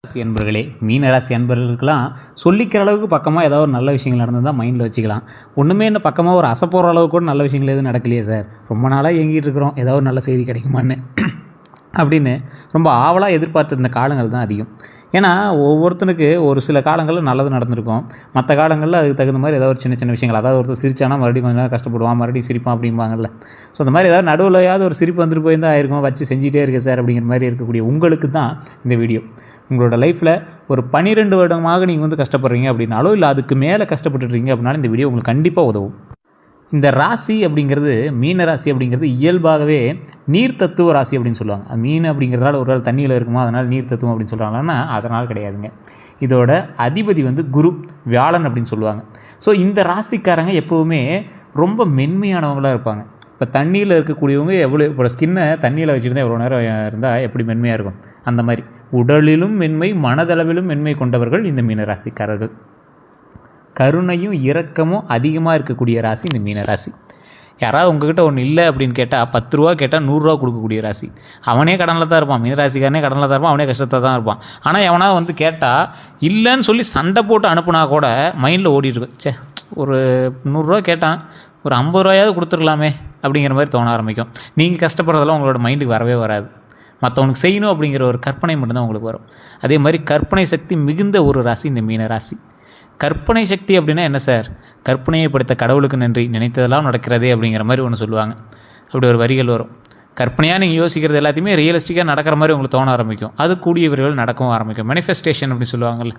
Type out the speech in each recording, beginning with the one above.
ராசி அன்பர்களே, மீனராசி அன்பர்களுக்கெல்லாம் சொல்லிக்கிற அளவுக்கு பக்கமாக ஏதாவது ஒரு நல்ல விஷயங்கள் நடந்தால் தான் மைண்டில் வச்சுக்கலாம். ஒன்றுமே என்ன பக்கமாக ஒரு அசைப்போகிற அளவுக்கு கூட நல்ல விஷயங்கள் எதுவும் நடக்கலையே சார், ரொம்ப நாளாக இயங்கிட்டு இருக்கிறோம், ஏதாவது ஒரு நல்ல செய்தி கிடைக்குமான்னு அப்படின்னு ரொம்ப ஆவலாக எதிர்பார்த்துருந்த காலங்கள் தான் அதிகம். ஏன்னா ஒவ்வொருத்தனுக்கு ஒரு சில காலங்களில் நல்லது நடந்திருக்கும், மற்ற காலங்களில் அதுக்கு தகுந்த மாதிரி ஏதாவது ஒரு சின்ன சின்ன விஷயங்கள், அதாவது ஒருத்தர் சிரிச்சானா மறுபடியும் கொஞ்சம் நேரம் கஷ்டப்படுவான், மறுபடியும் சிரிப்பான் அப்படிம்பாங்கல்ல. ஸோ அந்த மாதிரி ஏதாவது நடுவிலையாவது ஒரு சிரிப்பு வந்துட்டு போயிருந்தால் ஆயிருக்கும், வச்சு செஞ்சிட்டே இருக்கேன் சார் அப்படிங்கிற மாதிரி இருக்கக்கூடிய உங்களுக்கு தான் இந்த வீடியோ. உங்களோட லைஃப்பில் ஒரு 12 வருடமாக நீங்கள் வந்து கஷ்டப்படுறீங்க அப்படின்னாலோ, இல்லை அதுக்கு மேலே கஷ்டப்பட்டுருக்கீங்க அப்படின்னாலும் இந்த வீடியோ உங்களுக்கு கண்டிப்பாக உதவும். இந்த ராசி அப்படிங்கிறது, மீன ராசி அப்படிங்கிறது இயல்பாகவே நீர் தத்துவ ராசி அப்படின்னு சொல்லுவாங்க. மீன் அப்படிங்கிறதால ஒரு நாள் தண்ணியில் இருக்குமா அதனால் நீர் தத்துவம் அப்படின்னு சொல்கிறாங்கன்னா அதனால் கிடையாதுங்க. இதோட அதிபதி வந்து குரு, வியாழன் அப்படின்னு சொல்லுவாங்க. ஸோ இந்த ராசிக்காரங்க எப்போவுமே ரொம்ப மென்மையானவங்களாக இருப்பாங்க. இப்போ தண்ணியில் இருக்கக்கூடியவங்க எவ்வளோ, இப்போ ஸ்கின்னை தண்ணியில் வச்சுருந்தா எவ்வளோ நேரம் இருந்தால் எப்படி மென்மையாக இருக்கும், அந்த மாதிரி உடலிலும் மென்மை மனதளவிலும் மென்மை கொண்டவர்கள் இந்த மீனராசிக்காரர்கள். கருணையும் இரக்கமும் அதிகமாக இருக்கக்கூடிய ராசி இந்த மீனராசி. யாராவது உங்ககிட்ட ஒன்று இல்லை அப்படின்னு கேட்டால் 10 ரூபா கேட்டால் 100 ரூபா கொடுக்கக்கூடிய ராசி. அவனே கடனில் தான் இருப்பான், மீனராசிக்காரனே கடனில் தான் இருப்பான், அவனே கஷ்டத்தை தான் இருப்பான். ஆனால் எவனாவது வந்து கேட்டால் இல்லைன்னு சொல்லி சண்டை போட்டு அனுப்புனா கூட மைண்டில் ஓடிட்டுருக்கும், சே ஒரு 100 ரூபா கேட்டான், ஒரு 50 ரூபாயாவது கொடுத்துருக்கலாமே அப்படிங்கிற மாதிரி தோண ஆரம்பிக்கும். நீங்கள் கஷ்டப்படுறதெல்லாம் உங்களோட மைண்டுக்கு வரவே வராது. மற்றவனுக்கு செய்யணும் அப்படிங்கிற ஒரு கற்பனை மட்டும்தான் உங்களுக்கு வரும். அதே மாதிரி கற்பனை சக்தி மிகுந்த ஒரு ராசி இந்த மீன ராசி. கற்பனை சக்தி அப்படின்னா என்ன சார், கற்பனையை படுத்த கடவுளுக்கு நன்றி, நினைத்ததெல்லாம் நடக்கிறதே அப்படிங்கிற மாதிரி ஒன்று சொல்லுவாங்க. அப்படி ஒரு வரிகள் வரும். கற்பனையாக நீங்கள் யோசிக்கிறது எல்லாத்தையுமே ரியலிஸ்டிக்காக நடக்கிற மாதிரி உங்களுக்கு தோண ஆரம்பிக்கும். அது கூடிய விரைவில் நடக்கவும் ஆரம்பிக்கும். மேனிஃபெஸ்டேஷன் அப்படி சொல்லுவாங்கள்ல.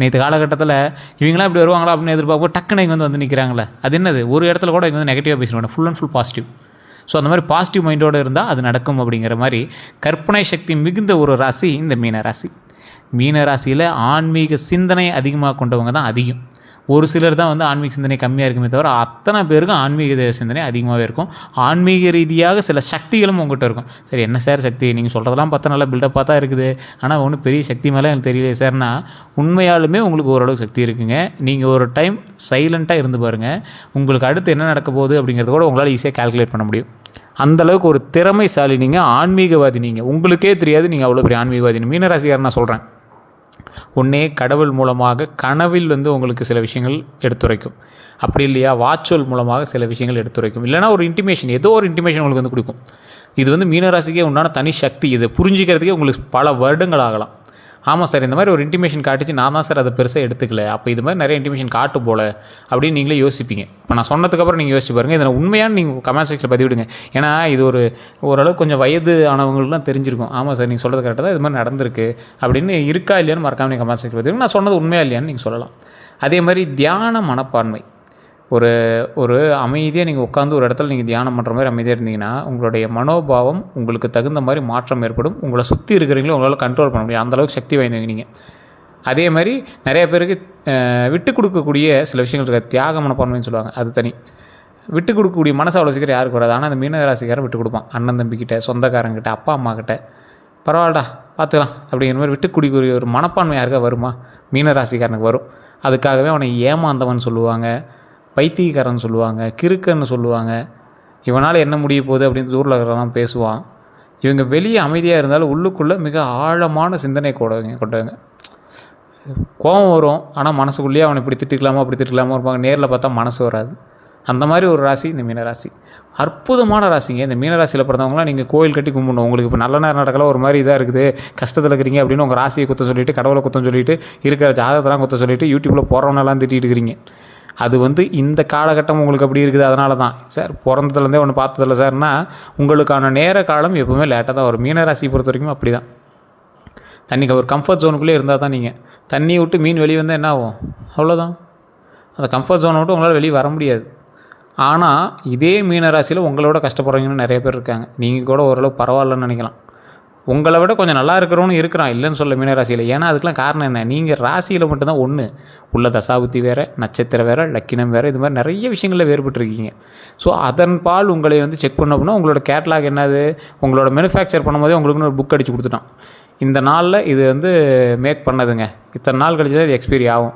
நேற்று காலகட்டத்தில் இவங்களாம் இப்படி வருவாங்களா அப்படின்னு எதிர்பார்ப்போம், டக்குன்னு இங்கே வந்து நிற்கிறாங்களே, அது என்னது, ஒரு இடத்துல கூட இங்கே வந்து நெகட்டிவாக பேசுவாங்க, full and full positive. So அந்த மாதிரி பாசிட்டிவ் மைண்டோடு இருந்தால் அது நடக்கும் அப்படிங்கிற மாதிரி கற்பனை சக்தி மிகுந்த ஒரு ராசி இந்த மீன ராசி. மீன ராசியில் ஆன்மீக சிந்தனை அதிகமாக கொண்டவங்க தான் அதிகம். ஒரு சிலர் தான் வந்து ஆன்மீக சிந்தனை கம்மியாக இருக்குமே தவிர அத்தனை பேருக்கும் ஆன்மீக சிந்தனை அதிகமாகவே இருக்கும். ஆன்மீக ரீதியாக சில சக்திகளும் உங்கள்கிட்ட இருக்கும். சரி என்ன சார் சக்தி, நீங்கள் சொல்கிறதெல்லாம் பார்த்தா நல்லா பில்டப்பாக தான் இருக்குது, ஆனால் ஒன்றும் பெரிய சக்தி மேலே எனக்கு தெரியல சார்னா, உண்மையாலுமே உங்களுக்கு ஓரளவு சக்தி இருக்குங்க. நீங்கள் ஒரு டைம் சைலண்ட்டாக இருந்து பாருங்கள், உங்களுக்கு அடுத்து என்ன நடக்க போகுது அப்படிங்கிறத கூட உங்களால் ஈஸியாக கால்குலேட் பண்ண முடியும். அந்தளவுக்கு ஒரு திறமைசாலி நீங்கள், ஆன்மீகவாதி நீங்கள், உங்களுக்கே தெரியாது நீங்கள் அவ்வளோ பெரிய ஆன்மீகவாதி. மீனராசிக்காரன் நான் சொல்கிறேன், ஒன்றே கடவுள் மூலமாக கனவில் வந்து உங்களுக்கு சில விஷயங்கள் எடுத்துரைக்கும், அப்படி இல்லையா வாட்சுவல் மூலமாக சில விஷயங்கள் எடுத்துரைக்கும், இல்லைனா ஒரு இன்டிமேஷன், ஏதோ ஒரு இன்டிமேஷன் உங்களுக்கு வந்து கொடுக்கும். இது வந்து மீனராசிக்கே உண்டான தனி சக்தி. இதை புரிஞ்சிக்கிறதுக்கே உங்களுக்கு பல வருடங்கள் ஆகலாம். ஆமாம் சார், இந்த மாதிரி ஒரு இன்டிமேஷன் காட்டிச்சு, நான் தான் சார் அதை பெருசாக எடுத்துக்கல, அப்போ இது மாதிரி நிறைய இன்டிமேஷன் காட்டு போல அப்படின்னு நீங்களே யோசிப்பீங்க. இப்போ நான் சொன்னதுக்கப்புறம் நீங்கள் யோசிச்சு பாருங்கள், இதை உண்மையான நீங்கள் கமெண்ட் செக்ஷனில் பதிவிடுங்க. ஏன்னா இது ஓரளவுக்கு கொஞ்சம் வயது ஆனவங்களுக்குலாம் தெரிஞ்சிருக்கும். ஆமாம் சார் நீங்கள் சொல்கிறது கரெக்டாக தான், இது மாதிரி நடந்திருக்கு அப்படின்னு இருக்கா இல்லையான்னு மறக்காம நீங்கள் கமெண்ட் செக்ஷனில் பதிவிடுங்க. நான் சொன்னது உண்மையாக இல்லையான்னு நீங்கள் சொல்லலாம். அதே மாதிரி தியான மனப்பான்மை, ஒரு அமைதியாக நீங்கள் உட்காந்து ஒரு இடத்துல நீங்கள் தியானம் பண்ணுற மாதிரி அமைதியாக இருந்தீங்கன்னா உங்களுடைய மனோபாவம் உங்களுக்கு தகுந்த மாதிரி மாற்றம் ஏற்படும். உங்களை சுற்றி இருக்கிறீங்களோ உங்களால் கண்ட்ரோல் பண்ண முடியும், அந்தளவுக்கு சக்தி வாய்ந்தவங்க நீங்கள். அதே மாதிரி நிறைய பேருக்கு விட்டு கொடுக்கக்கூடிய சில விஷயங்கள் இருக்காது, தியாக மனப்பான்மைன்னு சொல்லுவாங்க, அது தனி. விட்டு கொடுக்கக்கூடிய மனசு அவ்வளோ சீக்கிரம் யாருக்கு வராது. ஆனால் அந்த மீனராசிக்காரன் விட்டு கொடுப்பான், அண்ணன் தம்பிக்கிட்ட, சொந்தக்காரங்கிட்ட, அப்பா அம்மா கிட்ட, பரவாயில்லடா பார்த்துக்கலாம் அப்படிங்கிற மாதிரி விட்டு கொடுக்கக்கூடிய ஒரு மனப்பான்மை யாருக்கா வருமா, மீனராசிக்காரனுக்கு வரும். அதுக்காகவே அவனை ஏமாந்தவன் சொல்லுவாங்க, பைத்தியக்காரன் சொல்லுவாங்க, கிறுக்கன்னு சொல்லுவாங்க, இவனால் என்ன முடிய போகுது அப்படின்னு ஊரில் இருக்கிறலாம் பேசுவான். இவங்க வெளியே அமைதியாக இருந்தாலும் உள்ளுக்குள்ளே மிக ஆழமான சிந்தனை கொண்டவங்க. கோபம் வரும், ஆனால் மனசுக்குள்ளேயே அவனை இப்படி திட்டுக்கலாமா இருப்பாங்க, நேரில் பார்த்தா மனசு வராது. அந்த மாதிரி ஒரு ராசி இந்த மீனராசி. அற்புதமான ராசிங்க இந்த மீனராசியில் பிறந்தவங்களாம். நீங்கள் கோயில் கட்டி கும்பிடணும். உங்களுக்கு இப்போ நல்ல நேரம் நடக்கலாம், ஒரு மாதிரி இதாக இருக்குது, கஷ்டத்தில் இருக்கிறீங்க அப்படின்னு உங்கள் ராசியை குத்த சொல்லிவிட்டு, கடவுளை குத்தம் சொல்லிவிட்டு, இருக்கிற ஜாதகத்தெல்லாம் குத்த சொல்லிவிட்டு யூடியூப்பில் போகிறவனெல்லாம் திட்டிகிட்டு இருக்கிறீங்க. அது வந்து இந்த காலகட்டம் உங்களுக்கு அப்படி இருக்குது. அதனால தான் சார் பிறந்ததுலேருந்தே ஒன்று பார்த்ததில்ல சார்னா, உங்களுக்கான நேர காலம் எப்போவுமே லேட்டாக தான் வரும். மீனராசி பொறுத்த வரைக்கும் அப்படி தான். தண்ணிக்கு ஒரு கம்ஃபர்ட் ஜோனுக்குள்ளே இருந்தால் தான், நீங்கள் தண்ணியை விட்டு மீன் வெளியே வந்தால் என்ன ஆகும், அவ்வளோதான். அந்த கம்ஃபர்ட் ஜோனை விட்டு உங்களால் வெளியே வர முடியாது. ஆனால் இதே மீனராசியில் உங்களோட கஷ்டப்படுறவங்கன்னு நிறைய பேர் இருக்காங்க. நீங்கள் கூட ஓரளவு பரவாயில்லன்னு நினைக்கலாம். உங்களை விட கொஞ்சம் நல்லா இருக்கிறவனு இருக்கிறான், இல்லைன்னு சொல்ல மீனராசியில். ஏன்னா அதுக்கெலாம் காரணம் என்ன, நீங்கள் ராசியில் மட்டும்தான் ஒன்று உள்ள, தசாபுத்தி வேறு, நட்சத்திரம் வேறு, லக்கினம் வேறு, இது மாதிரி நிறைய விஷயங்களில் வேறுபட்டுருக்கீங்க. ஸோ அதன் பால் உங்களை வந்து செக் பண்ண அப்படின்னா உங்களோட கேட்லாக் என்னது, உங்களோட மேனுஃபேக்சர் பண்ணும்போதே உங்களுக்குன்னு ஒரு புக் அடித்து கொடுத்துட்டான். இந்த நாளில் இது வந்து மேக் பண்ணதுங்க, இத்தனை நாள் கழிச்சு தான் இது எக்ஸ்பீரி ஆகும்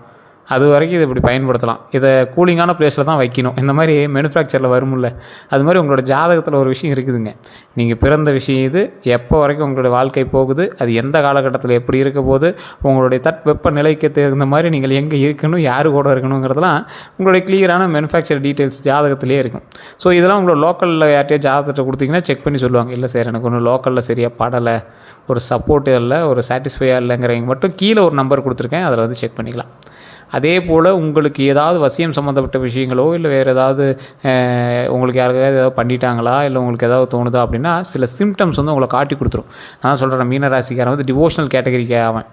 அது வரைக்கும் இதை இப்படி பயன்படுத்தலாம். இதை கூலிங்கான ப்ளேஸில் தான் வைக்கணும். இந்த மாதிரி மேனுஃபேக்சரில் வரும்ல, அது மாதிரி உங்களோட ஜாதகத்தில் ஒரு விஷயம் இருக்குதுங்க. நீங்கள் பிறந்த விஷயம் இது, எப்போ வரைக்கும் உங்களுடைய வாழ்க்கை போகுது, அது எந்த காலகட்டத்தில் எப்படி இருக்க போது, உங்களுடைய வெப்ப நிலைக்கு தகுந்த மாதிரி நீங்கள் எங்கே இருக்கணும், யார் கூட இருக்கணுங்கிறதுலாம் உங்களுடைய கிளியரான மேனுஃபேக்சர் டீட்டெயில்ஸ் ஜாதகத்திலே இருக்கும். ஸோ இதெல்லாம் உங்களோட லோக்கலில் யார்ட்டையும் ஜாதகத்தை கொடுத்தீங்கன்னா செக் பண்ணி சொல்லுவாங்க. இல்லை சார் எனக்கு ஒன்றும் லோக்கலில் சரியாக படலை, ஒரு சப்போர்ட்டு இல்லை, ஒரு சாட்டிஸ்ஃபையாக இல்லைங்கிறவங்க மட்டும் கீழே ஒரு நம்பர் கொடுத்துருக்கேன், அதில் வந்து செக் பண்ணிக்கலாம். அதே போல் உங்களுக்கு ஏதாவது வசியம் சம்மந்தப்பட்ட விஷயங்களோ இல்லை வேறு ஏதாவது உங்களுக்கு யாருக்காவது ஏதாவது பண்ணிட்டாங்களா இல்லை உங்களுக்கு ஏதாவது தோணுதா அப்படின்னா சில சிம்டம்ஸ் வந்து உங்களை காட்டி கொடுத்துரும். நான் சொல்கிறேன், மீனராசிக்காரன் வந்து டிவோஷனல் கேட்டகரிக்கு அவன்.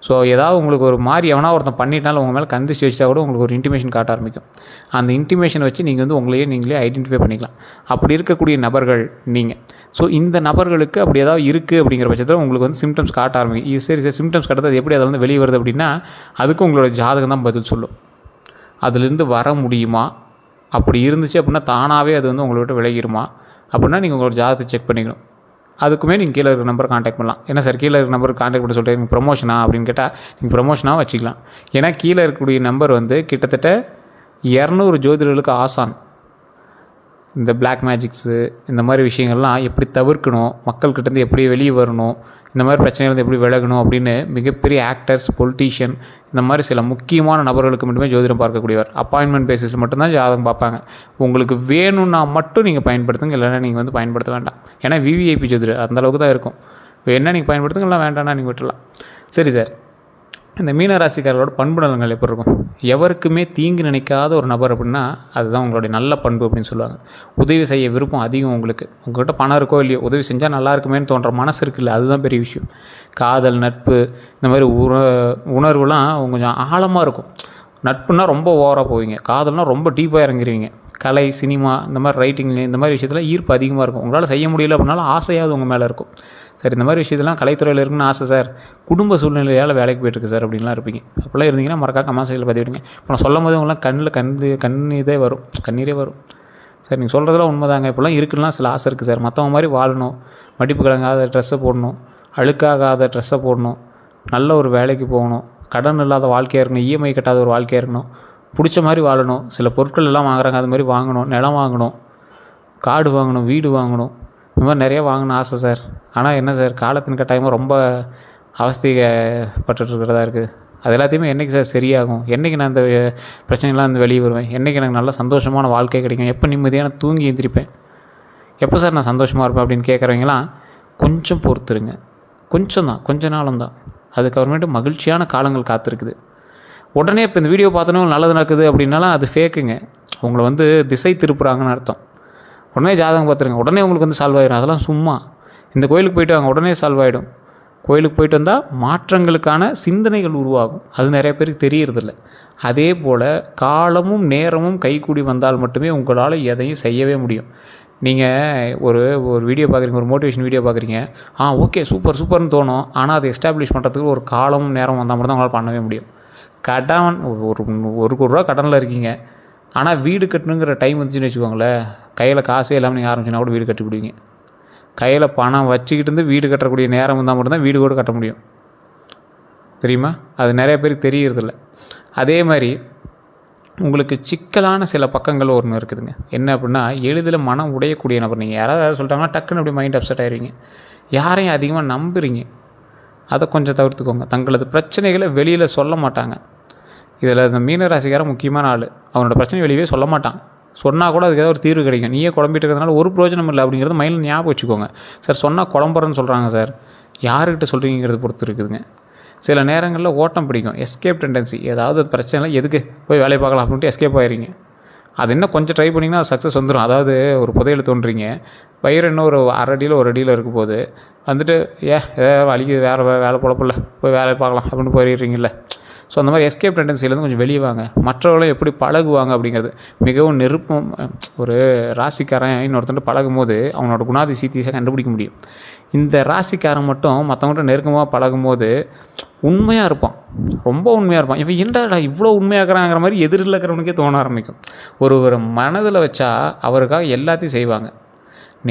ஸோ ஏதாவது உங்களுக்கு ஒரு மாதிரி எவனா ஒருத்தன் பண்ணிட்டாலும் உங்கள் மேலே கந்திச்சு வச்சுட்டா கூட உங்களுக்கு ஒரு இன்டிமேஷன் காட்ட ஆரம்பிக்கும். அந்த இன்டிமேஷன் வச்சு நீங்கள் வந்து நீங்களே ஐடென்டிஃபை பண்ணிக்கலாம். அப்படி இருக்கக்கூடிய நபர்கள் நீங்கள். ஸோ இந்த நபர்களுக்கு அப்படி ஏதாவது இருக்குது அப்படிங்கிற பட்சத்தில் உங்களுக்கு வந்து சிம்டம்ஸ் காட்ட ஆரம்பிக்கும். இது சரி சிம்டம்ஸ் காட்டுறது எப்படி அதில் வந்து வெளியே வருது அப்படின்னா அதுக்கு உங்களோட ஜாதகம் தான் பதில் சொல்லும். அதுலேருந்து வர முடியுமா, அப்படி இருந்துச்சு அப்படின்னா தானாகவே அது வந்து உங்களை விட்டு விலகிடுமா அப்படின்னா நீங்கள் உங்களோட ஜாதகத்தை செக் பண்ணிக்கணும். அதுக்குமே நீங்கள் கீழே இருக்கிற நம்பரை காண்டாக்ட் பண்ணலாம். ஏன்னா சார் கீழே இருக்கிற நம்பருக்கு காண்டாக்ட் பண்ண சொல்லிட்டு நீங்கள் ப்ரொமோஷனா அப்படின்னு கேட்டால் நீங்கள் ப்ரொமோஷனாக வச்சுக்கலாம். ஏன்னா கீழே இருக்கக்கூடிய நம்பர் வந்து கிட்டத்தட்ட 200 ஜோதிடர்களுக்கு ஆசான். இந்த பிளாக் மேஜிக்ஸு இந்த மாதிரி விஷயங்கள்லாம் எப்படி தவிர்க்கணும், மக்கள்கிட்டேருந்து எப்படி வெளியே வரணும், இந்த மாதிரி பிரச்சனைகள் எப்படி விலகணும் அப்படின்னு மிகப்பெரிய ஆக்டர்ஸ், பொலிட்டீஷியன் இந்த மாதிரி சில முக்கியமான நபர்களுக்கு மட்டுமே ஜோதிடம் பார்க்கக்கூடியவர். அப்பாயின்மெண்ட் பேசிஸில் மட்டும்தான் ஜாதகம் பார்ப்பாங்க. உங்களுக்கு வேணும்னா மட்டும் நீங்கள் பயன்படுத்துங்க, இல்லைன்னா நீங்கள் வந்து பயன்படுத்த வேண்டாம். ஏன்னா விவிஐபி ஜோதிடர் அந்தளவுக்கு தான் இருக்கும். என்ன நீங்கள் பயன்படுத்துங்க, இல்லை வேண்டாம்னா நீங்கள் விட்டுடலாம். சரி சார், இந்த மீனராசிக்காரர்களோட பண்பு நலங்கள் எப்படி இருக்கும்? எவருக்குமே தீங்கு நினைக்காத ஒரு நபர் அப்படின்னா அதுதான் உங்களுடைய நல்ல பண்பு அப்படின்னு சொல்லுவாங்க. உதவி செய்ய விருப்பம் அதிகம் உங்களுக்கு. உங்கள்கிட்ட பணம் இருக்கோ இல்லையோ, உதவி செஞ்சால் நல்லா இருக்குமேன்னு தோன்ற மனசு இருக்குல்ல, அதுதான் பெரிய விஷயம். காதல், நட்பு இந்த மாதிரி உணர்வுலாம் கொஞ்சம் ஆழமாக இருக்கும். நட்புனா ரொம்ப ஓவராக போவீங்க, காதல்னால் ரொம்ப டீப்பாக இறங்கிடுவீங்க. கலை, சினிமா இந்த மாதிரி ரைட்டிங் இந்த மாதிரி விஷயத்தில் ஈர்ப்பு அதிகமாக இருக்கும். உங்களால் செய்ய முடியல அப்படின்னாலும் ஆசையாவது உங்கள் மேலே இருக்கும். சார் இந்த மாதிரி விஷயத்தெல்லாம் கலைத்துறையில் இருக்குன்னு ஆசை சார், குடும்ப சூழ்நிலையால் வேலைக்கு போய்ட்டுருக்கு சார் அப்படின்லாம் இருப்பீங்க. அப்படிலாம் இருந்தீங்கன்னா மறக்காம கமெண்ட்ஸில் பதிவிடுங்க. இப்போ நான் சொல்லும் போது உங்களாம் கண்ணீரே வரும். சார் நீங்கள் சொல்கிறதெல்லாம் உண்மைதாங்க, இப்போலாம் இருக்குன்னா சில ஆசை இருக்குது சார். மற்றவங்க மாதிரி வாழணும், மடிப்பு கலங்காத ட்ரெஸ்ஸை போடணும், அழுக்காகாத ட்ரெஸ்ஸை போடணும், நல்ல ஒரு வேலைக்கு போகணும், கடன் இல்லாத வாழ்க்கையாக இருக்கணும், இஎம்ஐ கட்டாத ஒரு வாழ்க்கையாக இருக்கணும், பிடிச்ச மாதிரி வாழணும், சில பொருட்கள் எல்லாம் வாங்குறாங்க அது மாதிரி வாங்கணும், நிலம் வாங்கணும், காடு வாங்கணும், வீடு வாங்கணும், இந்த மாதிரி நிறைய வாங்கணும் ஆசை சார். ஆனால் என்ன சார், காலத்தின் கட்டாயமாக ரொம்ப அவஸ்தைப்பட்டுருக்கிறதா இருக்குது. அது எல்லாத்தையுமே என்றைக்கு சார் சரியாகும், என்றைக்கு நான் இந்த பிரச்சனைலாம் வந்து வெளியே வருவேன், என்றைக்கு எனக்கு நல்ல சந்தோஷமான வாழ்க்கை கிடைக்கும், எப்போ நிம்மதியான தூங்கி எழுந்திரிப்பேன், எப்போ சார் நான் சந்தோஷமாக இருப்பேன் அப்படின்னு கேட்குறவங்களாம் கொஞ்சம் பொறுத்துருங்க. கொஞ்ச நாளும் தான். அதுக்கப்புறமேட்டு மகிழ்ச்சியான காலங்கள் காத்திருக்குது. உடனே இப்போ இந்த வீடியோ பார்த்தோன்னே நல்லது நடக்குது அப்படின்னாலும் அது ஃபேக்குங்க. உங்களை வந்து திசை திருப்புறாங்கன்னு அர்த்தம். உடனே ஜாதகம் பார்த்துருங்க, உடனே உங்களுக்கு வந்து சால்வ் ஆகிடும். அதெல்லாம் சும்மா. இந்த கோயிலுக்கு போய்ட்டு வாங்க, உடனே சால்வ் ஆகிடும். கோயிலுக்கு போய்ட்டு வந்தால் மாற்றங்களுக்கான சிந்தனைகள் உருவாகும். அது நிறைய பேருக்கு தெரியறதில்ல. அதே போல் காலமும் நேரமும் கைக்கூடி வந்தால் மட்டுமே உங்களால் எதையும் செய்யவே முடியும். நீங்கள் ஒரு வீடியோ பார்க்குறீங்க, ஒரு மோட்டிவேஷன் வீடியோ பார்க்குறீங்க, ஓகே சூப்பர்னு தோணும். ஆனால் அதை எஸ்டாப்ளிஷ் பண்ணுறதுக்கு ஒரு காலமும் நேரம் வந்தால் மட்டும் தான் உங்களால் பண்ணவே முடியும். கடன் ஒரு 1 கோடி ரூபா கடனில் இருக்கீங்க, ஆனால் வீடு கட்டணுங்கிற டைம் வந்துச்சுன்னு வச்சுக்கோங்களேன், கையில் காசே இல்லாமல் நீங்கள் ஆரம்பிச்சுன்னா கூட வீடு கட்டி விடுவீங்க. கையில் பணம் வச்சுக்கிட்டு இருந்து வீடு கட்டக்கூடிய நேரம் வந்தால் மட்டும்தான் வீடு கூட கட்ட முடியும். தெரியுமா? அது நிறைய பேருக்கு தெரியறதில்ல. அதே மாதிரி உங்களுக்கு சிக்கலான சில பக்கங்கள் ஒன்று இருக்குதுங்க. என்ன அப்படின்னா, எளிதில் மனம் உடையக்கூடிய நபர் நீங்கள். யாராவது சொல்லிட்டாங்கன்னா டக்குன்னு அப்படி மைண்ட் அப்செட் ஆகிடுவீங்க. யாரையும் அதிகமாக நம்புறீங்க, அதை கொஞ்சம் தவிர்த்துக்கோங்க. தங்களது பிரச்சனைகளை வெளியில் சொல்ல மாட்டாங்க. இதில் இந்த மீனராசிக்காரன் முக்கியமான ஆள். அவனோட பிரச்சனை வெளியே சொல்ல மாட்டான். சொன்னால் கூட அதுக்கு ஏதாவது ஒரு தீர்வு கிடைக்கும். நீயே குழம்பிட்டு இருக்கிறதுனால ஒரு பிரயோஜனம் இல்லை அப்படிங்கிறது மைண்டில் ஞாபகம் வச்சுக்கோங்க. சார் சொன்னால் குழம்புறன்னு சொல்கிறாங்க சார், யாருக்கிட்ட சொல்கிறீங்கிறது பொறுத்து இருக்குதுங்க. சில நேரங்களில் ஓட்டம் பிடிக்கும், எஸ்கேப் டெண்டன்சி. ஏதாவது பிரச்சனை எதுக்கு போய் வேலையை பார்க்கலாம் அப்படின்ட்டு எஸ்கேப் ஆகிடுறீங்க. அது இன்னும் கொஞ்சம் ட்ரை பண்ணிங்கன்னா அது சக்ஸஸ் வந்துடும். அதாவது ஒரு புதையல் தோன்றீங்க, வயிறு இன்னும் ஒரு 1/2 அடியில் 1 அடியில் இருக்கும் போது வந்துட்டு ஏதாவது அழிக்குது, வேலை பொழப்பில்ல, போய் வேலையை பார்க்கலாம் அப்படின்னு போயிடுறீங்கள. ஸோ அந்த மாதிரி எஸ்கேப் டெண்டன்சிலேருந்து கொஞ்சம் வெளியே வாங்க. மற்றவர்களும் எப்படி பழகுவாங்க அப்படிங்கிறது மிகவும் நெருப்பம். ஒரு ராசிக்காரன் இன்னொருத்தன்ட்டு பழகும் போது அவனோட குணாதிசயத்தை கண்டுபிடிக்க முடியும். இந்த ராசிக்காரன் மட்டும் மற்றவங்கள்ட்ட நெருக்கமாக பழகும் போது உண்மையாக இருப்பான், ரொம்ப உண்மையாக இருப்பான். இவன் என்னடா இவ்வளோ உண்மையாக இருக்கிறாங்கிற மாதிரி எதிரில் இருக்கிறவனுக்கே தோண ஆரம்பிக்கும். ஒரு மனதில் வச்சா அவருக்காக எல்லாத்தையும் செய்வாங்க.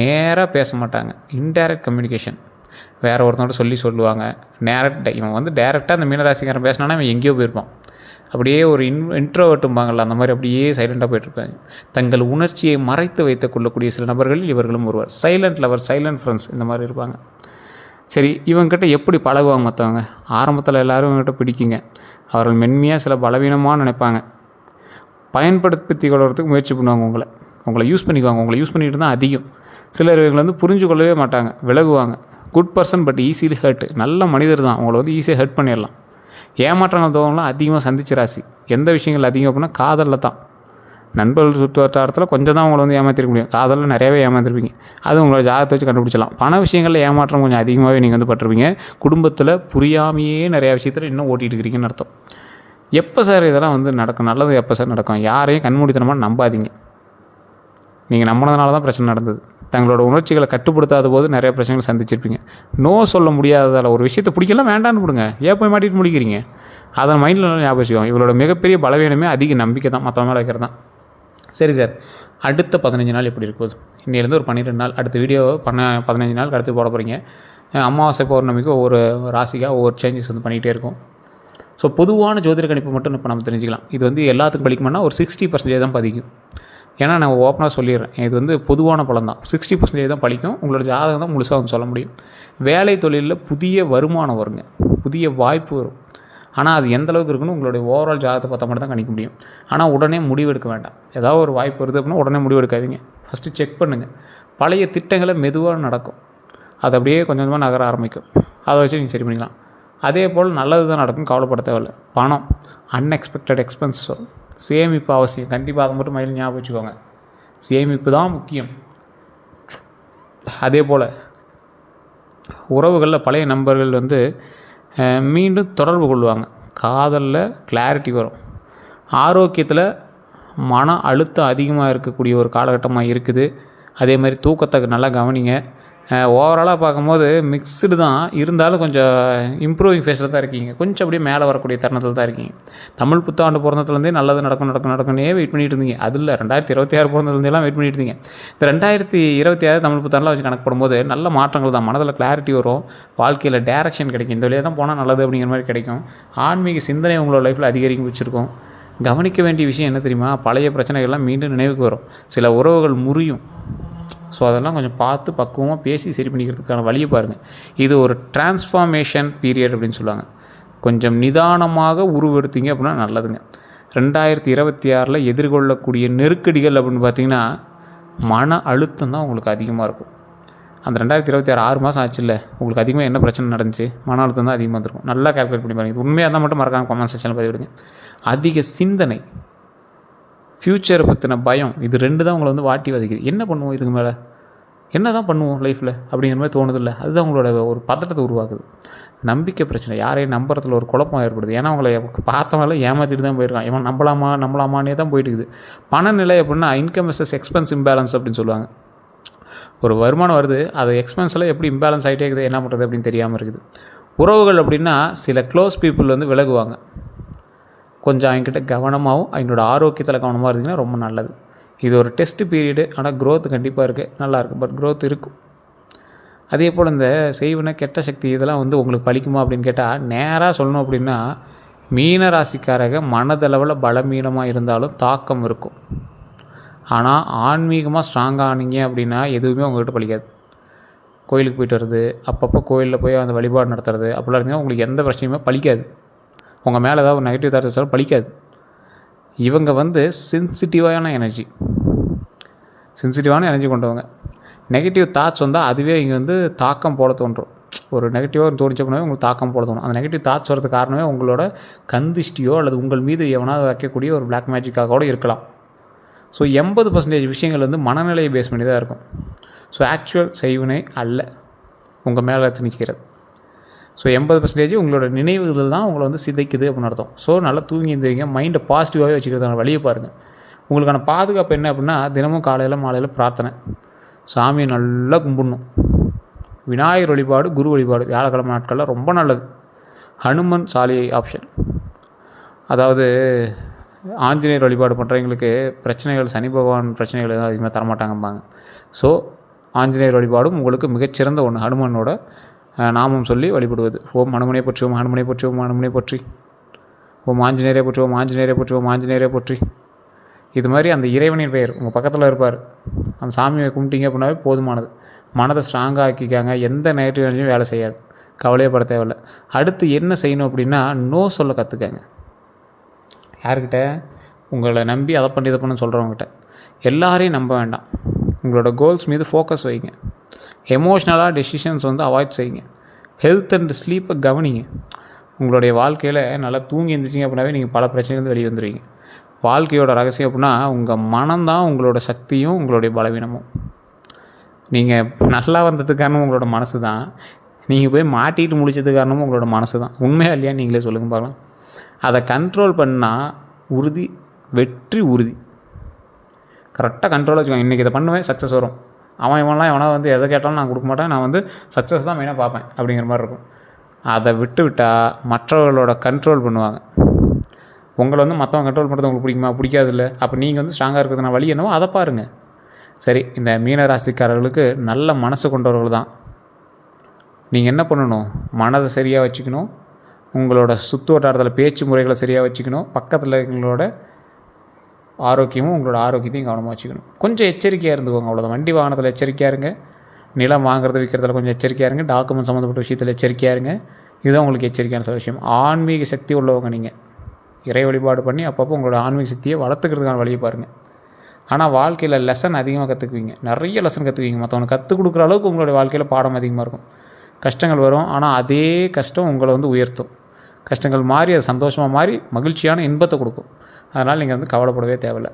நேராக பேச மாட்டாங்க, இன்டைரக்ட் கம்யூனிகேஷன். வேறு ஒருத்தனோட சொல்லுவாங்க. இவன் வந்து டேரெக்டாக அந்த மீனராசிக்காரன் பேசினானா இவன் எங்கேயோ போயிருப்பான். அப்படியே ஒரு இன்ட்ரோவர்ட்டும்பாங்கள்ல அந்த மாதிரி அப்படியே சைலண்ட்டாக போயிட்டுருப்பாங்க. தங்கள் உணர்ச்சியை மறைத்து வைத்துக் கொள்ளக்கூடிய சில நபர்களில் இவர்களும் ஒருவர். சைலண்ட் லவர், சைலண்ட் ஃப்ரெண்ட்ஸ் இந்த மாதிரி இருப்பாங்க. சரி, இவங்ககிட்ட எப்படி பழகுவாங்க மற்றவங்க? ஆரம்பத்தில் எல்லோரும் இவங்ககிட்ட பிடிக்குங்க. அவர்கள் மென்மையாக சில பலவீனமாக நினைப்பாங்க. பயன்படுத்தி கொள்வதுக்கு முயற்சி பண்ணுவாங்க. உங்களை யூஸ் பண்ணிக்குவாங்க. உங்களை யூஸ் பண்ணிட்டு தான் அதிகம். சிலர் இவங்களை வந்து புரிஞ்சு கொள்ளவே மாட்டாங்க, விலகுவாங்க. Good person but easily hurt. நல்ல மனிதர் தான், அவங்கள வந்து ஈஸியாக ஹர்ட் பண்ணிடலாம். ஏமாற்றங்கள் தோவங்களாம் அதிகமாக சந்திச்சு ராசி. எந்த விஷயங்கள் அதிகம் அப்படின்னா காதலில் தான். நண்பர்கள் சுற்று வட்டாரத்தில் கொஞ்சம் தான் உங்களை வந்து ஏமாற்றிருக்க முடியும். காதலில் நிறையவே ஏமாற்றிருப்பீங்க. அது உங்களோட ஜாதகத்தை வச்சு கண்டுபிடிச்சலாம். பண விஷயங்களில் ஏமாற்றம் கொஞ்சம் அதிகமாகவே நீங்கள் வந்து பட்டிருப்பீங்க. குடும்பத்தில் புரியாமையே நிறையா விஷயத்தில் இன்னும் ஓட்டிகிட்டு இருக்கிறீங்கன்னு அர்த்தம். எப்போ சார் இதெல்லாம் வந்து நடக்கும்? நல்லது எப்போ சார் நடக்கும்? யாரையும் கண்மூடித்தனமாக நம்பாதீங்க. நீங்கள் நம்பினதுனால தான் பிரச்சனை நடந்தது. தங்களோட உணர்ச்சிகளை கட்டுப்படுத்தாத போது நிறைய பிரச்சனைகள் சந்திச்சிருப்பீங்க. நோ சொல்ல முடியாததால் ஒரு விஷயத்தை பிடிக்கலாம் வேண்டான்னு விடுங்க. ஏன் போய் மாட்டிட்டு முடிக்கிறீங்க? அதை மைண்டில் நல்லா ஞாபகம் வச்சுக்கோங்க. இவளோட மிகப்பெரிய பலவீனமே அதிக நம்பிக்கை தான், மற்றவங்க மேலே வைக்கிறது தான். சரி சார், அடுத்த 15 நாள் எப்படி இருக்கும்போது? இன்னிலேருந்து ஒரு 12 நாள், அடுத்த வீடியோ 15 நாளுக்கு அடுத்து போட போகிறீங்க. அமாவாசை பௌர்ணமிக்கு ஒவ்வொரு ராசிக்காக ஒவ்வொரு சேஞ்சஸ் வந்து பண்ணிகிட்டே இருக்கும். ஸோ பொதுவான ஜோதிட கணிப்பு மட்டும் இப்போ நம்ம தெரிஞ்சுக்கலாம். இது வந்து எல்லாத்துக்கும் படிக்குமானா ஒரு 60% தான் பதிக்கும். ஏன்னா நான் ஓப்பனாக சொல்லிடுறேன், இது வந்து பொதுவான பலன் தான். 60% தான் பழிக்கும். உங்களோட ஜாதகம் தான் முழுசாக வந்து சொல்ல முடியும். வேலை தொழிலில் புதிய வருமானம் வருங்க, புதிய வாய்ப்பு வரும். ஆனால் அது எந்த அளவுக்கு இருக்குன்னு உங்களுடைய ஓவரால் ஜாதகத்தை பார்த்தா மட்டும் தான் கணிக்க முடியும். ஆனால் உடனே முடிவு எடுக்க வேண்டாம். ஏதாவது ஒரு வாய்ப்பு வருது அப்படின்னா உடனே முடிவு எடுக்காதீங்க. ஃபஸ்ட்டு செக் பண்ணுங்கள். பழைய திட்டங்களை மெதுவாக நடக்கும், அது அப்படியே கொஞ்சம் கொஞ்சமாக நகர ஆரம்பிக்கும். அதை வச்சு நீங்கள் சரி பண்ணிக்கலாம். அதே போல் நல்லது தான் நடக்கும், கவலைப்பட தேவையில்லை. பணம் அன்எக்ஸ்பெக்டட் எக்ஸ்பென்சஸ் வரும். சேமிப்பு அவசியம். கண்டிப்பாக அதை மட்டும் மைண்டில் ஞாபகம் வச்சுக்கோங்க. சேமிப்பு தான் முக்கியம். அதே போல் உறவுகளில் பழைய நண்பர்கள் வந்து மீண்டும் தொடர்பு கொள்வாங்க. காதலில் கிளாரிட்டி வரும். ஆரோக்கியத்தில் மன அழுத்தம் அதிகமாக இருக்கக்கூடிய ஒரு காலகட்டமாக இருக்குது. அதே மாதிரி தூக்கத்தை நல்லா கவனிங்க. ஓவராலாக பார்க்கும்போது மிக்ஸ்டு தான், இருந்தாலும் கொஞ்சம் இம்ப்ரூவிங் ஃபேஸில் தான் இருக்கீங்க. கொஞ்சம் அப்படியே மேலே வரக்கூடிய தருணத்தில் தான் இருக்கீங்க. தமிழ் புத்தாண்டு பிறந்ததுலேருந்தே நல்லது நடக்குன்னே வெயிட் பண்ணிட்டு இருந்தீங்க. அதில் 2026 பிறந்ததுலேருந்தேலாம் வெயிட் பண்ணிட்டு இருந்தீங்க. இந்த 2026 தமிழ் புத்தாண்டில் வச்சு கணக்கு போடும்போது நல்ல மாற்றங்கள் தான். மனதில் கிளாரிட்டி வரும், வாழ்க்கையில் டேரக்ஷன் கிடைக்கும். இந்த வழியாக தான் போனால் நல்லது அப்படிங்கிற மாதிரி கிடைக்கும். ஆன்மீக சிந்தனை உங்களோட லைஃப்பில் அதிகரிக்க வச்சுருக்கோம். கவனிக்க வேண்டிய விஷயம் என்ன தெரியுமா? பழைய பிரச்சனைகள்லாம் மீண்டும் நினைவுக்கு வரும். சில உறவுகள் முறியும். ஸோ அதெல்லாம் கொஞ்சம் பார்த்து பக்குவமாக பேசி சரி பண்ணிக்கிறதுக்கான வழியை பாருங்கள். இது ஒரு டிரான்ஸ்ஃபார்மேஷன் பீரியட் அப்படின்னு சொல்லுவாங்க. கொஞ்சம் நிதானமாக உருவெடுத்தீங்க அப்படின்னா நல்லதுங்க. 2026 எதிர்கொள்ளக்கூடிய நெருக்கடிகள் அப்படின்னு பார்த்திங்கன்னா மன அழுத்தம் தான் உங்களுக்கு அதிகமாக இருக்கும். அந்த 2026 6 மாதம் ஆச்சுல்ல, உங்களுக்கு அதிகமாக என்ன பிரச்சனை நடந்துச்சு? மன அழுத்தம் தான் அதிகமாக இருக்கும். நல்லா கால்குலேட் பண்ணி பாருங்கள். இது உண்மையாக இருந்தால் மட்டும் மறக்காமல் கமெண்ட் செக்ஷனில் பதிவிடுங்க. அதிக சிந்தனை, ஃப்யூச்சரை பற்றின பயம், இது 2 தான் உங்களை வந்து வாட்டி வதைக்குது. என்ன பண்ணுவோம் இதுக்கு மேலே, என்ன தான் பண்ணுவோம் லைஃப்பில் அப்படிங்கிற மாதிரி தோணுதில்லை. அதுதான் உங்களோட ஒரு பதட்டத்தை உருவாக்குது. நம்பிக்கை பிரச்சனை, யாரையும் நம்புறதுல ஒரு குழப்பம் ஏற்படுது. ஏன்னா உங்களை பார்த்தவங்கள ஏமாற்றிட்டு தான் போயிருக்கான். இவன் நம்பலாமானே தான் போயிட்டு இருக்குது. பணநிலை அப்படின்னா இன்கம் வெர்சஸ் எக்ஸ்பென்ஸ் இம்பேலன்ஸ் அப்படின்னு சொல்லுவாங்க. ஒரு வருமானம் வருது, அது எக்ஸ்பென்ஸில் எப்படி இம்பேலன்ஸ் ஆகிட்டே இருக்குது, என்ன பண்ணுறது அப்படின்னு தெரியாமல் இருக்குது. உறவுகள் அப்படின்னா சில க்ளோஸ் பீப்புள் வந்து விலகுவாங்க. கொஞ்சம் அவங்ககிட்ட கவனமாகவும் அவங்களோட ஆரோக்கியத்தில் கவனமாக இருந்தீங்கன்னா ரொம்ப நல்லது. இது ஒரு டெஸ்ட் பீரியடு, ஆனால் க்ரோத் கண்டிப்பாக இருக்குது, நல்லாயிருக்கு. பட் க்ரோத் இருக்கும். அதே போல் இந்த செய்வன கெட்ட சக்தி இதெல்லாம் வந்து உங்களுக்கு பலிக்குமா அப்படின்னு கேட்டால், நேராக சொல்லணும் அப்படின்னா மீன ராசிக்காரங்க மனதளவில் பலமீனமாக இருந்தாலும் தாக்கம் இருக்கும். ஆனால் ஆன்மீகமாக ஸ்ட்ராங்காக ஆனீங்க அப்படின்னா எதுவுமே உங்கள்கிட்ட பலிக்காது. கோயிலுக்கு போய்ட்டு வர்றது, அப்பப்போ கோயிலில் போய் அந்த வழிபாடு நடத்துறது அப்படிலாம் இருந்தீங்கன்னா உங்களுக்கு எந்த பிரச்சனையுமே பலிக்காது. உங்கள் மேலே ஏதாவது ஒரு நெகட்டிவ் தாட்ஸ் வச்சாலும் பலிக்காது. இவங்க வந்து சென்சிட்டிவான எனர்ஜி கொண்டவங்க. நெகட்டிவ் தாட்ஸ் வந்தால் அதுவே இங்கே வந்து தாக்கம் போட தோன்றும். ஒரு நெகட்டிவாக தோணிச்சப்பனவே உங்களுக்கு தாக்கம் போட தோணும். அந்த நெகட்டிவ் தாட்ஸ் வரதுக்கு காரணமே உங்களோட கந்திஷ்டியோ அல்லது உங்கள் மீது எவனாவது வைக்கக்கூடிய ஒரு பிளாக் மேஜிக்காக கூட இருக்கலாம். ஸோ 80% விஷயங்கள் வந்து மனநிலையை பேஸ் பண்ணி தான் இருக்கும். ஸோ ஆக்சுவல் செய்வினை அல்ல உங்கள் மேலே திணிக்கிறது. ஸோ 80% உங்களோட நினைவுகள் தான் உங்களை வந்து சிதைக்குது அப்படின்னு அர்த்தம். ஸோ நல்லா தூங்கி இருந்தீங்க, மைண்டை பாசிட்டிவாகவே வச்சுக்கிறதுக்கான வழியை பாருங்கள். உங்களுக்கான பாதுகாப்பு என்ன அப்படின்னா, தினமும் காலையில் மாலையில் பிரார்த்தனை, சாமியை நல்லா கும்பிடணும். விநாயகர் வழிபாடு, குரு வழிபாடு வியாழக்கிழமை நாட்களில் ரொம்ப நல்லது. ஹனுமன் சாலியை ஆப்ஷன், அதாவது ஆஞ்சநேயர் வழிபாடு பண்ணுறவங்களுக்கு பிரச்சனைகள், சனி பகவான் பிரச்சனைகள் எதுவும் அதிகமாக தரமாட்டாங்கம்பாங்க. ஸோ ஆஞ்சநேயர் வழிபாடும் உங்களுக்கு மிகச்சிறந்த ஒன்று. ஹனுமனோட நாமம் சொல்லி வழிபடுவது. ஓம் ஹனுமனை பற்றி, ஓம் ஹனுமனை பற்றி, ஓம் ஹனுமனை பற்றி. ஓம் ஆஞ்சநேயரே போற்றி, ஓம் ஆஞ்சநேயரே போற்றி, ஓம் ஆஞ்சநேயரே போற்றி. இது மாதிரி அந்த இறைவனின் பெயர் உங்கள் பக்கத்தில் இருப்பார். அந்த சாமியை கும்பிட்டீங்க அப்படின்னாவே போதுமானது. மனதை ஸ்ட்ராங்காக ஆக்கிக்காங்க. எந்த நெகட்டிவ் எனர்ஜியும் வேலை செய்யாது. கவலையப்பட தேவையில்லை. அடுத்து என்ன செய்யணும் அப்படின்னா, நோ சொல்ல கற்றுக்கங்க. யார்கிட்ட? உங்களை நம்பி அதை பண்ணி இதை பண்ண சொல்கிறவங்ககிட்ட. எல்லாரையும் நம்ப வேண்டாம். உங்களோட கோல்ஸ் மீது ஃபோக்கஸ் வைங்க. எமோஷ்னலாக டெசிஷன்ஸ் அவாய்ட் செய்யுங்க. ஹெல்த் அண்ட் ஸ்லீப்பை கவனிங்க. உங்களுடைய வாழ்க்கையில் நல்லா தூங்கி எழுந்திரிச்சிங்க அப்படின்னாவே நீங்கள் பல பிரச்சனைலேருந்து வெளியே வந்துடுவீங்க. வாழ்க்கையோட ரகசியம் அப்படின்னா உங்கள் மனம்தான் உங்களோட சக்தியும் உங்களுடைய பலவீனமும். நீங்கள் நல்லா வந்ததுக்கு காரணம் உங்களோட மனசு தான். நீங்கள் போய் மாட்டிகிட்டு முடிச்சதுக்கு காரணமும் உங்களோட மனசு தான். உண்மையாக இல்லையா நீங்களே சொல்லுங்கள் பார்க்கலாம். அதை கண்ட்ரோல் பண்ணால் உறுதி, வெற்றி உறுதி. கரெக்டாக கண்ட்ரோல் வச்சுக்கோங்க. இன்றைக்கி இதை பண்ணுவேன், சக்ஸஸ் வரும். இவனா எதை கேட்டாலும் நான் கொடுக்க மாட்டேன், நான் சக்ஸஸ் தான் மெயினாக பார்ப்பேன் அப்படிங்கிற மாதிரி இருக்கும். அதை விட்டால் மற்றவர்களோட கண்ட்ரோல் பண்ணுவாங்க. உங்களை மற்றவங்க கண்ட்ரோல் பண்ணுறது உங்களுக்கு பிடிக்குமா? பிடிக்காதில்ல. அப்போ நீங்கள் ஸ்ட்ராங்காக இருக்கிறதுனா வழி என்னவோ அதை பாருங்கள். சரி, இந்த மீனராசிக்காரர்களுக்கு நல்ல மனசு கொண்டவர்கள் தான். நீங்கள் என்ன பண்ணணும்? மனதை சரியாக வச்சுக்கணும். உங்களோட சுற்று வட்டாரத்தில் பேச்சு முறைகளை சரியாக வச்சுக்கணும். பக்கத்தில் எங்களோட ஆரோக்கியமும் உங்களோட ஆரோக்கியத்தையும் கவனமாக வச்சுக்கணும். கொஞ்சம் எச்சரிக்கையாக இருந்துக்கோங்க, அவ்வளோதான். வண்டி வாகனத்தில் எச்சரிக்கையாக இருங்க. நிலம் வாங்குறது விற்கிறதுல கொஞ்சம் எச்சரிக்கையாக இருங்க. டாக்குமெண்ட் சம்மந்தப்பட்ட விஷயத்தில் எச்சரிக்கையாக இருங்க. இதுதான் உங்களுக்கு எச்சரிக்கையான சில விஷயம். ஆன்மீக சக்தி உள்ளவங்க நீங்கள். இறை வழிபாடு பண்ணி அப்பப்போ உங்களோட ஆன்மீக சக்தியை வளர்த்துக்கிறதுக்கான வழியை பாருங்கள். ஆனால் வாழ்க்கையில் லெசன் அதிகமாக கற்றுக்குவீங்க. நிறைய லெசன் கற்றுக்குவீங்க. மற்றவங்க கற்றுக் கொடுக்குற அளவுக்கு உங்களுடைய வாழ்க்கையில் பாடம் அதிகமாக இருக்கும். கஷ்டங்கள் வரும், ஆனால் அதே கஷ்டம் உங்களை உயர்த்தும். கஷ்டங்கள் மாறி அது சந்தோஷமாக மாறி மகிழ்ச்சியான இன்பத்தை கொடுக்கும். அதனால் நீங்கள் கவலைப்படவே தேவையில்லை.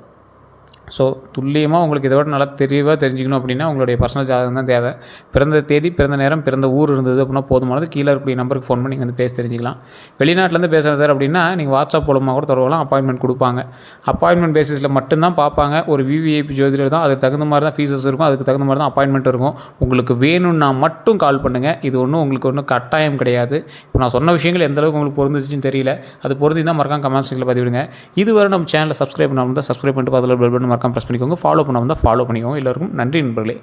ஸோ துல்லியமாக உங்களுக்கு இதை விட நல்லா தெளிவாக தெரிஞ்சுக்கணும் அப்படின்னா உங்களுடைய பர்சனல் ஜாதகம் தான் தேவை. பிறந்த தேதி, பிறந்த நேரம், பிறந்த ஊர் இருந்தது அப்படின்னா போதுமானது. கீழே இருக்கக்கூடிய நம்பருக்கு ஃபோன் பண்ணி நீங்கள் பேசி தெரிஞ்சிக்கலாம். வெளிநாட்டிலேருந்து பேசுகிறேன் சார் அப்படின்னா நீங்கள் வாட்ஸ்அப் மூலமாக கூட தொடரலாம். அப்பாயின்மெண்ட் கொடுப்பாங்க. அப்பாயின்மெண்ட் பேசிஸில் மட்டும்தான் பார்ப்பாங்க. ஒரு விவிஐபி ஜோதிடர் தான். அதுக்கு தகுந்த மாதிரி தான் ஃபீஸஸ் இருக்கும். அதுக்கு தகுந்த மாதிரி தான் அப்பாயின்மெண்ட் இருக்கும். உங்களுக்கு வேணும்னா மட்டும் கால் பண்ணுங்கள். இது உங்களுக்கு ஒன்றும் கட்டாயம் கிடையாது. இப்போ நான் சொன்ன விஷயங்கள் எந்தளவுக்கு உங்களுக்கு பொருந்துச்சுன்னு தெரியல. அது பொருந்தி தான் மறக்காம கமெண்ட் செக்ஷனில் பதிவிடுங்க. இதுவரை நம்ம சேனலை சப்ஸ்கிரைப் பண்ணாமல் தான் சப்ஸ்கிரைப் பண்ணிட்டு அதில் பெல் பட்டன் மறக்காம ப்ரெஸ் பண்ணிக்கோங்க. ஃபாலோ பண்ணாமல் தான் ஃபாலோ பண்ணிக்கோங்க. எல்லோருக்கும் நன்றி நண்பர்களே.